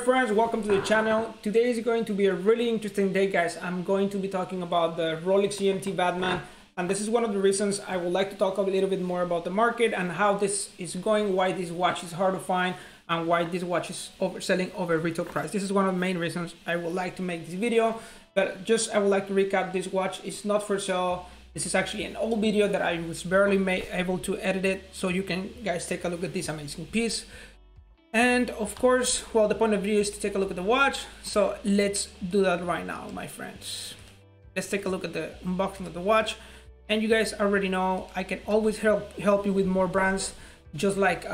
friends, welcome to the channel. Today is going to be a really interesting day, guys. I'm going to be talking about the Rolex GMT Batman, and this is one of the reasons I would like to talk a little bit more about the market and how this is going, why this watch is hard to find, and why this watch is selling over retail price. This is one of the main reasons I would like to make this video, but I would like to recap. This watch is not for sale. This is actually an old video that I was barely able to edit it, so you can guys take a look at this amazing piece. And of course, well, the point of view is to take a look at the watch. So let's do that right now, my friends. Let's take a look at the unboxing of the watch. And you guys already know I can always help you with more brands, just like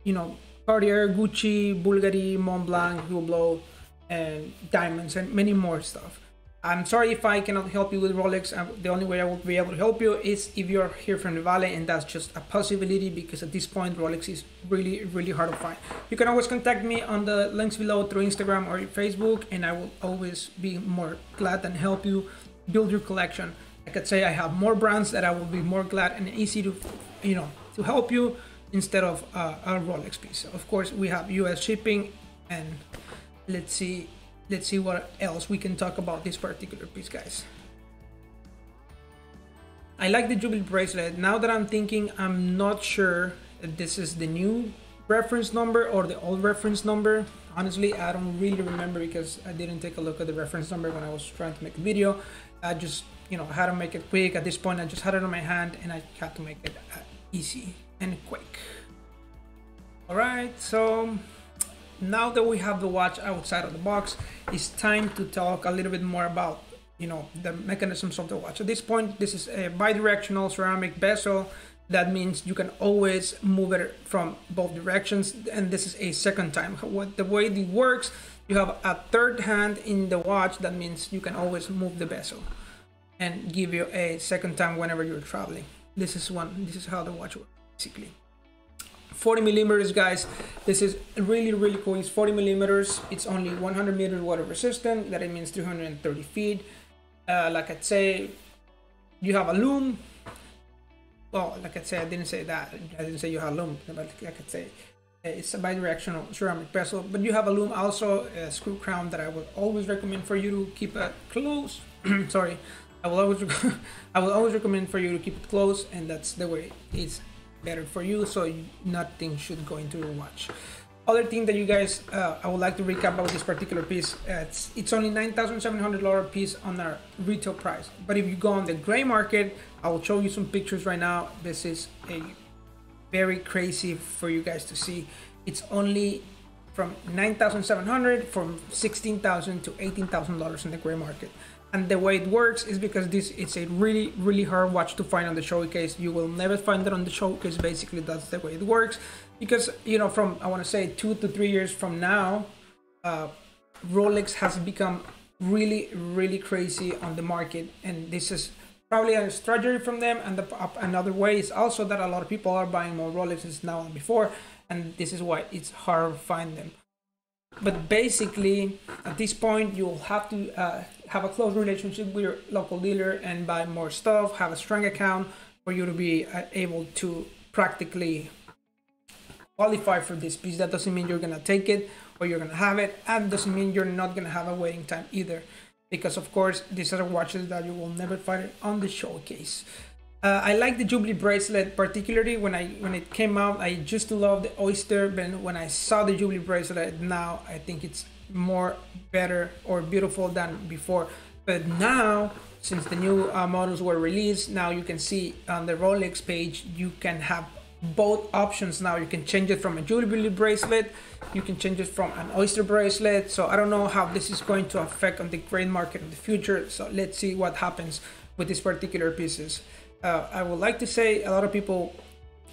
you know, Cartier, Gucci, Bvlgari, Mont Blanc, Hublot, and diamonds, and many more stuff. I'm sorry if I cannot help you with Rolex. The only way I will be able to help you is if you're here from the Valley, and that's just a possibility because at this point Rolex is really hard to find. You can always contact me on the links below through Instagram or Facebook, and I will always be more glad than help you build your collection. I could say I have more brands that I will be more glad and easy to, you know, to help you instead of a Rolex piece. Of course, we have US shipping, and let's see what else we can talk about this particular piece, guys. I like the Jubilee bracelet. Now that I'm thinking, I'm not sure if this is the new reference number or the old reference number. Honestly, I don't really remember because I didn't take a look at the reference number when I was trying to make a video. I just, you know, had to make it quick. At this point, I just had it on my hand and I had to make it easy and quick. All right, so now that we have the watch outside of the box, it's time to talk a little bit more about, you know, the mechanisms of the watch. At this point, this is a bidirectional ceramic bezel. That means you can always move it from both directions, and this is a second time. The way it works, you have a third hand in the watch. That means you can always move the bezel and give you a second time whenever you're traveling. This is how the watch works, basically. 40 millimeters, guys. This is really cool. It's 40 millimeters. It's only 100 meters water resistant. That it means 330 feet. Like I say, you have a loom. Well, like I said, I didn't say that. I didn't say you have a loom, but like I say, it's a bidirectional ceramic bezel. But you have a loom, also a screw crown that I would always recommend for you to keep it close. Sorry, I will always recommend for you to keep it close, and that's the way it's better for you, so nothing should go into your watch. Other thing that you guys, I would like to recap about this particular piece. It's only $9,700 piece on our retail price, but if you go on the gray market, I will show you some pictures right now. This is a very crazy for you guys to see. It's only from $9,700, from $16,000 to $18,000 in the gray market. And the way it works is because it's a really hard watch to find on the showcase. You will never find it on the showcase. Basically, that's the way it works. Because, you know, from, I want to say 2 to 3 years from now, Rolex has become really crazy on the market, and this is probably a strategy from them. And another way is also that a lot of people are buying more Rolexes now than before, and this is why it's hard to find them. But basically, at this point, you'll have to have a close relationship with your local dealer and buy more stuff, have a strong account for you to be able to practically qualify for this piece. That doesn't mean you're going to take it or you're going to have it, and doesn't mean you're not going to have a waiting time either, because of course these are watches that you will never find on the showcase. I like the Jubilee bracelet, particularly when it came out. I used to love the Oyster, but when I saw the Jubilee bracelet, now I think it's more better or beautiful than before. But now, since the new models were released, now you can see on the Rolex page, you can have both options. Now you can change it from a Jubilee bracelet, you can change it from an Oyster bracelet. So I don't know how this is going to affect on the gray market in the future. So let's see what happens with these particular pieces. I would like to say a lot of people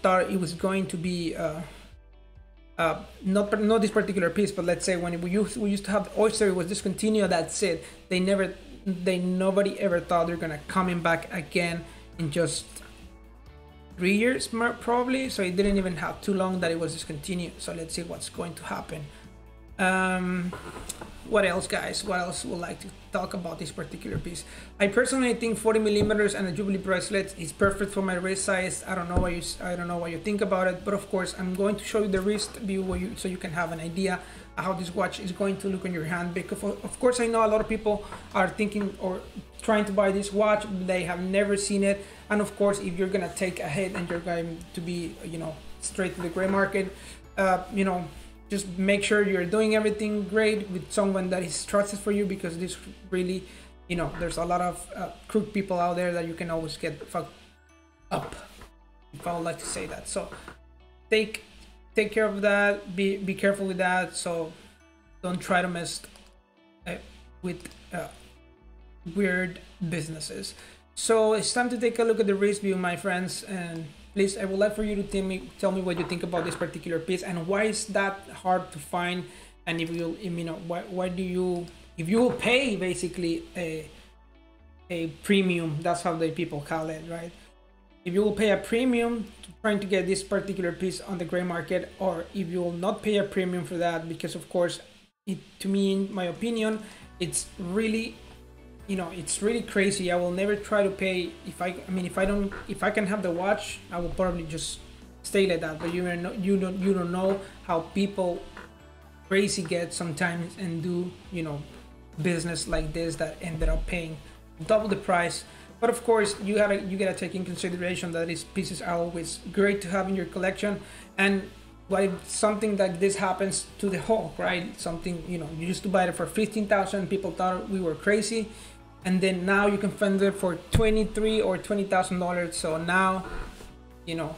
thought it was going to be not this particular piece, but let's say when we used to have the Oyster, it was discontinued. That's it. Nobody ever thought they're gonna coming back again in just 3 years probably. So it didn't even have too long that it was discontinued. So let's see what's going to happen. What else, guys? What else would like to talk about this particular piece? I personally think 40 millimeters and the Jubilee bracelet is perfect for my wrist size. I don't know what you think about it, but of course I'm going to show you the wrist view so you can have an idea how this watch is going to look on your hand, because of course I know a lot of people are thinking or trying to buy this watch, they have never seen it. And of course, if you're gonna take a hit and you're going to be, you know, straight to the gray market, you know, just make sure you're doing everything great with someone that is trusted for you, because this really, you know, there's a lot of crook people out there that you can always get fucked up, if I would like to say that. So take care of that, be careful with that, so don't try to mess with weird businesses. So it's time to take a look at the wrist view, my friends, and please, I would like for you to tell me what you think about this particular piece and why is that hard to find, and if you know, why do you, if you will pay basically a premium, that's how the people call it, right? If you will pay a premium trying to get this particular piece on the gray market, or if you will not pay a premium for that, because of course, to me, in my opinion, it's really, you know, it's really crazy. I will never try to pay, if I can have the watch, I will probably just stay like that. But you don't know how people crazy get sometimes and do, you know, business like this that ended up paying double the price. But of course, you gotta take in consideration that these pieces are always great to have in your collection. And what if something like this happens to the Hulk, right? Something, you know, you used to buy it for 15,000, people thought we were crazy, and then now you can find it for $23,000 or $20,000. So now, you know,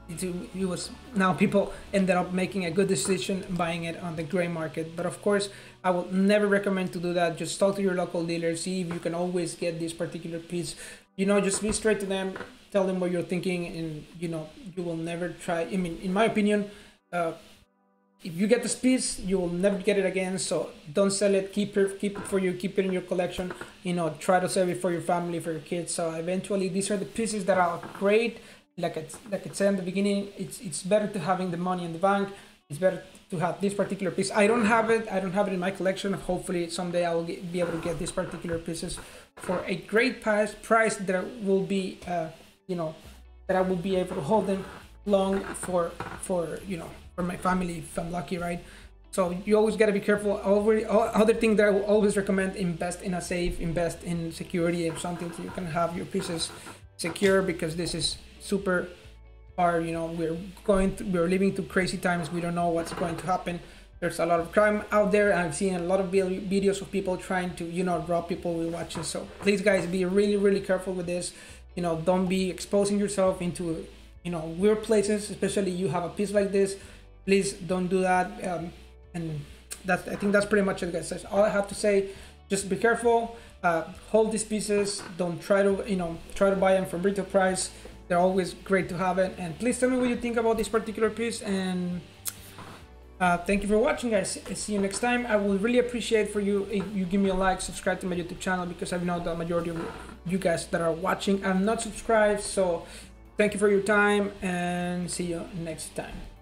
it was, now people ended up making a good decision buying it on the gray market. But of course, I will never recommend to do that. Just talk to your local dealer, see if you can always get this particular piece. You know, just be straight to them, tell them what you're thinking, and you know, you will never try. I mean, in my opinion, if you get this piece, you will never get it again. So don't sell it, keep it for you, keep it in your collection. You know, try to save it for your family, for your kids. So eventually, these are the pieces that are great. Like I said in the beginning, it's better to having the money in the bank. It's better to have this particular piece. I don't have it in my collection. Hopefully someday I will be able to get these particular pieces for a great price that will be, you know, that I will be able to hold them long for you know, for my family if I'm lucky, right? So you always got to be careful. Other thing that I will always recommend: invest in a safe, invest in security or something so you can have your pieces secure, because this is super hard. You know, we're living through crazy times. We don't know what's going to happen. There's a lot of crime out there. I've seen a lot of videos of people trying to, you know, rob people with watches. So please, guys, be really careful with this. You know, don't be exposing yourself into, you know, weird places, especially you have a piece like this. Please don't do that. And I think that's pretty much it, guys. That's all I have to say. Just be careful. Hold these pieces. Don't try to, you know, buy them from retail price. They're always great to have it. And please tell me what you think about this particular piece. And thank you for watching, guys. See you next time. I will really appreciate for you if you give me a like, subscribe to my YouTube channel, because I know the majority of you guys that are watching are not subscribed. So thank you for your time, and see you next time.